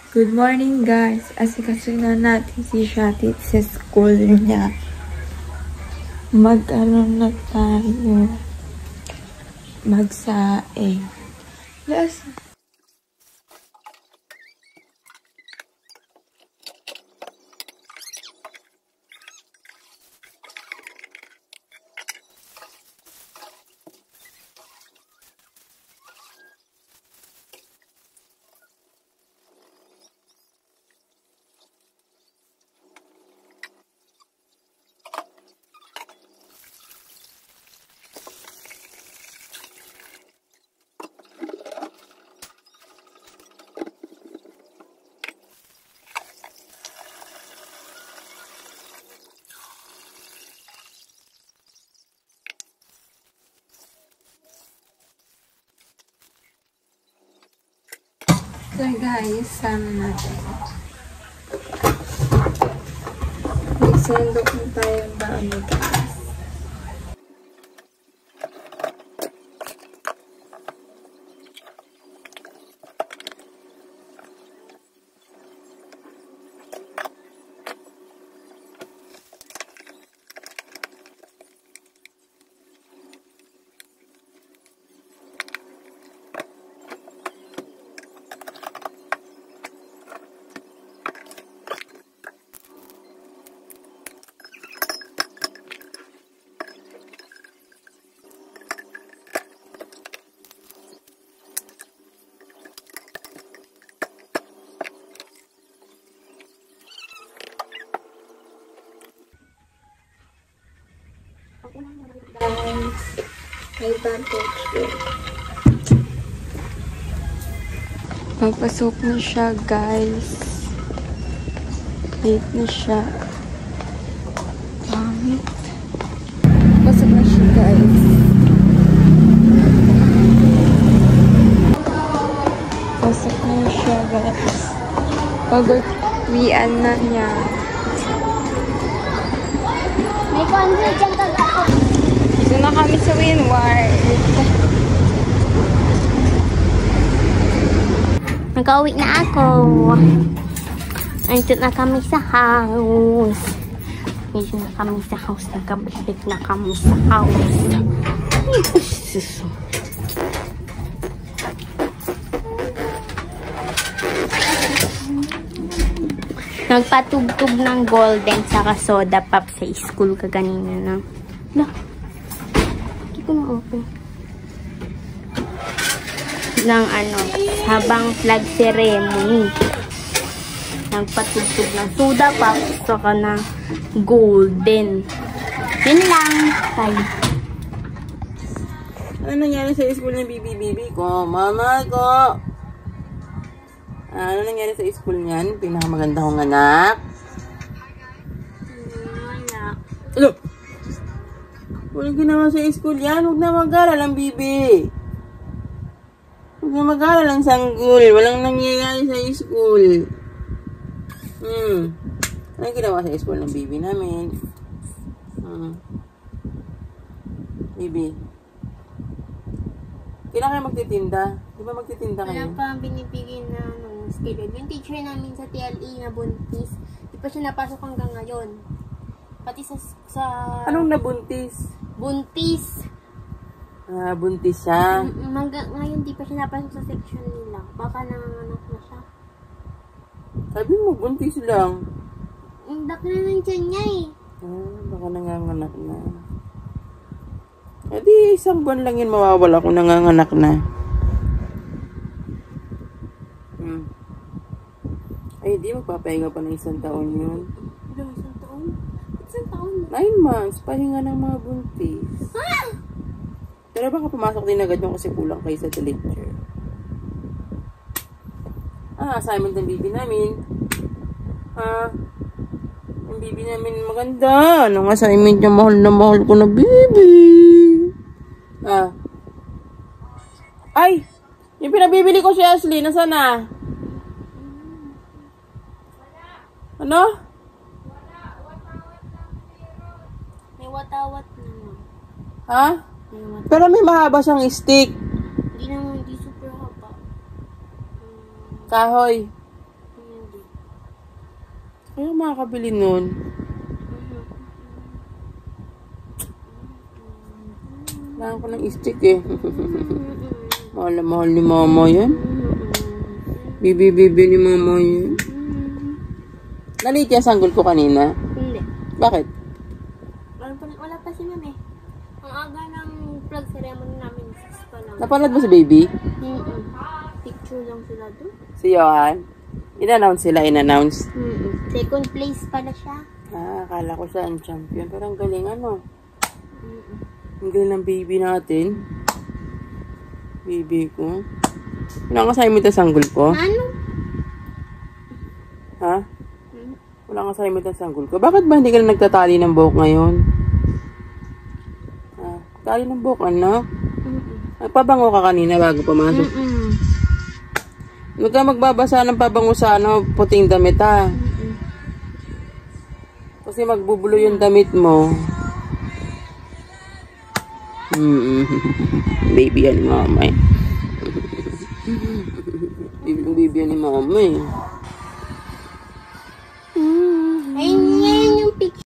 Good morning guys. Asikasuhin na natin si Shati sa school niya. Mag-ano na tayo. Magsaing. Yes. So guys, sama natin. Nagsendok na tayo ba ano guys? Guys, may advantage din. Papasok na siya guys. Late na siya. Pangit. Pasok na siya guys. Pasok na siya guys. Pag-uwian na niya. May convert dyan ako. Doon na kami sa Windward. Nag-uwi na ako. Nandito na kami sa house. Nandito na kami sa house. Nagkabalik na kami sa house. Nagpatugtog ng golden saka soda pop sa school kaganina na. Wala. Hindi ko na-open. Ng ano, habang flag ceremony. Nagpatugtog ng soda pop saka ng golden. Yun lang. Bye. Ano nangyari sa school ng bibi ko? Mama ko! Ano nangyari sa school niyan? Pinakamaganda kong anak. Wala. Ano? Walang ginawa sa school yan. Huwag na mag-aral ang bibi. Huwag na mag-aral ang sanggol. Walang nangyayari sa school. Ano ginawa sa school ng bibi namin? Bibi. Kailan kayo magtitinda? Di ba magtitinda kayo? Wala pa binibigay na schedule. Yung teacher namin sa TLE na buntis, di pa siya napasok hanggang ngayon. Pati sa Anong nabuntis? Buntis. Buntis siya. Ngayon di pa siya napasok sa section nila. Baka nanganganak na siya. Sabi mo, buntis lang. Ang dak na ng tiyan niya eh. Baka nanganganak na. E di, isang buwan lang yun mawawala kung nanganganak na. Ay, di, magpapahinga pa ng isang taon yun. Ilang isang taon? Isang taon? 9 months, pahinga ng mga buntis. Pero baka pumasok din agad yung kasi kulang kayo sa lecture. Assignment ng bibi namin. Ang bibi namin maganda. Anong assignment niya? Mahal na mahal ko na bibi. Ay! Yung pinabibili ko si Ashley, nasaan na? Ano? May watawat naman. Ha? Pero may mahaba siyang stick. Hindi naman, hindi super haba. Kahoy. Kaya makakabili nun. Kailangan ko ng stick eh. Mahal na mahal ni mama yan. Bibi ni mama yan. Nalit yung sanggol ko kanina? Hindi. Bakit? Wala pa si mami. Ang aga ng plug ceremony namin. 6 pa lang. Napanood mo si baby? Picture lang sila doon. Si Johan? In-announce sila, in-announce. Second place pala siya. Ah, akala ko siya ang champion. Pero ang galing ano. Ang galing ng baby natin. Baby ko. Wala kang assignment ang sanggol ko? Ano? Ha? Wala kang assignment ang sanggol ko? Bakit ba hindi ka na nagtatali ng buhok ngayon? Ha? Tali ng buhok, anak? Nagpabango ka kanina bago pumasok. Huwag ka magbabasa ng pabango sa puting damit ha. Kasi magbubulo yung damit mo. Baby yan ni mama eh. Baby yan ni mama eh.